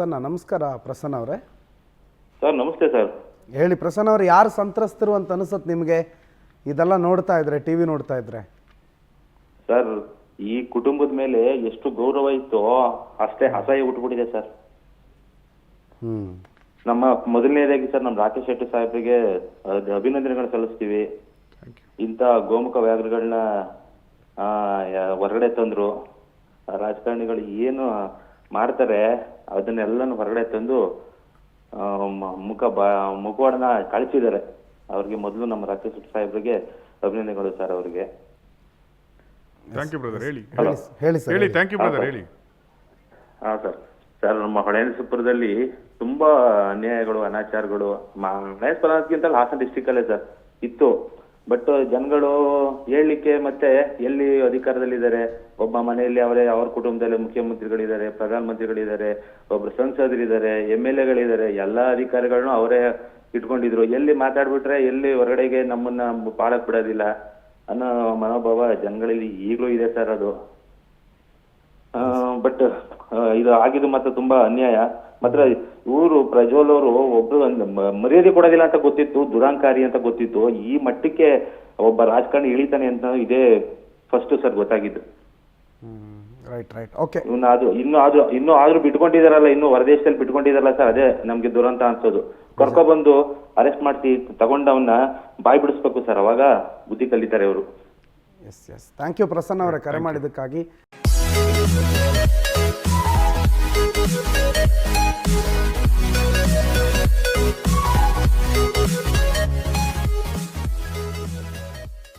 ಪ್ರಸನ್ನ. ನಮಸ್ಕಾರ ಪ್ರಸನ್ನ ಅವರೇ. ಸರ್ ನಮಸ್ತೆ ಸರ್. ಹೇಳಿ ಪ್ರಸನ್ನ ಅವ್ರು, ಯಾರು ಸಂತ್ರಸ್ತರು ಅಂತ ಅನಿಸುತ್ತೆ ನಿಮಗೆ ಇದೆಲ್ಲ ನೋಡ್ತಾ ಇದ್ರೆ, ಟಿ ವಿ ನೋಡ್ತಾ ಇದ್ರೆ? ಸರ್ ಈ ಕುಟುಂಬದ ಮೇಲೆ ಎಷ್ಟು ಗೌರವ ಇತ್ತು ಅಷ್ಟೇ ಅಸಹ್ಯ ಉಟ್ಬಿಟ್ಟಿದೆ ಸರ್. ನಮ್ಮ ಮೊದಲನೇದಾಗಿ ಸರ್ ನಮ್ಮ ರಾಕೇಶ್ ಶೆಟ್ಟಿ ಸಾಹೇಬ್ರಿಗೆ ಅಭಿನಂದನೆಗಳು ಸಲ್ಲಿಸ್ತೀವಿ. ಇಂಥ ಗೋಮುಖ ವ್ಯಾಘ್ರಗಳನ್ನ ಹೊರಗಡೆ ತಂದ್ರು. ರಾಜಕಾರಣಿಗಳು ಏನು ಮಾಡ್ತಾರೆ ಅದನ್ನೆಲ್ಲನೂ ಹೊರಗಡೆ ತಂದು ಮುಖವಾಡನ ಕಳಿಸಿದ್ದಾರೆ. ಅವ್ರಿಗೆ ಮೊದಲು ನಮ್ಮ ರಾಕೇಶ್ ಶೆಟ್ಟಿ ಸಾಹೇಬ್ರಿಗೆ ಅಭಿನಂದನೆಗಳು ಸರ್. ಅವ್ರಿಗೆ ಥ್ಯಾಂಕ್ ಯು ಬ್ರದರ್. ಹೇಳಿ ಹೇಳಿ ಥ್ಯಾಂಕ್ ಯು ಬ್ರದರ್. ಹೇಳಿ. ಹಾ ಸರ್. ಸರ್ ನಮ್ಮ ಹೊಳೆನರಸೀಪುರದಲ್ಲಿ ತುಂಬಾ ಅನ್ಯಾಯಗಳು, ಅನಾಚಾರಗಳು ಮಹೇಶ್ವರಕ್ಕಿಂತ ಹಾಸನ ಡಿಸ್ಟಿಕ್ ಅಲ್ಲೇ ಸರ್ ಇತ್ತು. ಬಟ್ ಜನಗಳು ಹೇಳಲಿಕ್ಕೆ ಮತ್ತೆ ಎಲ್ಲಿ ಅಧಿಕಾರದಲ್ಲಿದ್ದಾರೆ, ಒಬ್ಬ ಮನೆಯಲ್ಲಿ ಅವ್ರ ಕುಟುಂಬದಲ್ಲಿ ಮುಖ್ಯಮಂತ್ರಿಗಳಿದ್ದಾರೆ, ಪ್ರಧಾನ ಮಂತ್ರಿಗಳಿದ್ದಾರೆ, ಒಬ್ರು ಸಂಸದರಿದ್ದಾರೆ, MLA ಗಳಿದ್ದಾರೆ, ಎಲ್ಲಾ ಅಧಿಕಾರಿಗಳನ್ನೂ ಅವರೇ ಇಟ್ಕೊಂಡಿದ್ರು. ಎಲ್ಲಿ ಮಾತಾಡ್ಬಿಟ್ರೆ ಎಲ್ಲಿ ಹೊರಗಡೆಗೆ ನಮ್ಮನ್ನ ಬಾಳಕ್ ಬಿಡೋದಿಲ್ಲ ಅನ್ನೋ ಮನೋಭಾವ ಜನಗಳಲ್ಲಿ ಈಗಲೂ ಇದೆ ಸರ್. ಅದು ಬಟ್ ಇದು ಆಗಿದ್ದು ಮತ್ತೆ ತುಂಬಾ ಅನ್ಯಾಯ. ಮಾತ್ರ ಇವರು ಪ್ರಜ್ವಲ್ ಅವರು ಒಬ್ರು ಮರ್ಯಾದೆ ಕೊಡೋದಿಲ್ಲ ಅಂತ ಗೊತ್ತಿತ್ತು, ದುರಾಂಕಾರಿ ಅಂತ ಗೊತ್ತಿತ್ತು. ಈ ಮಟ್ಟಕ್ಕೆ ಒಬ್ಬ ರಾಜಕಾರಣಿ ಇಳಿತಾನೆ ಅಂತ ಇದೇ ಫಸ್ಟ್ ಸರ್ ಗೊತ್ತಾಗಿದ್ದು. ಇನ್ನೂ ಆದ್ರೂ ಬಿಟ್ಕೊಂಡಿದಾರಲ್ಲ, ಇನ್ನು ಹೊರದೇಶದಲ್ಲಿ ಬಿಟ್ಕೊಂಡಿದಾರಲ್ಲ ಸರ್, ಅದೇ ನಮ್ಗೆ ದುರಂತ ಅನ್ಸೋದು. ಕರ್ಕೊಬಂದು ಅರೆಸ್ಟ್ ಮಾಡಿಸಿ ತಗೊಂಡವನ್ನ ಬಾಯ್ ಬಿಡಿಸ್ಬೇಕು ಸರ್, ಅವಾಗ ಬುದ್ಧಿ ಕಲಿತಾರೆ ಅವರು. Yes yes, thank you Prasanna ಅವರೇ ಕರೆ ಮಾಡಿದ್ದಕ್ಕಾಗಿ.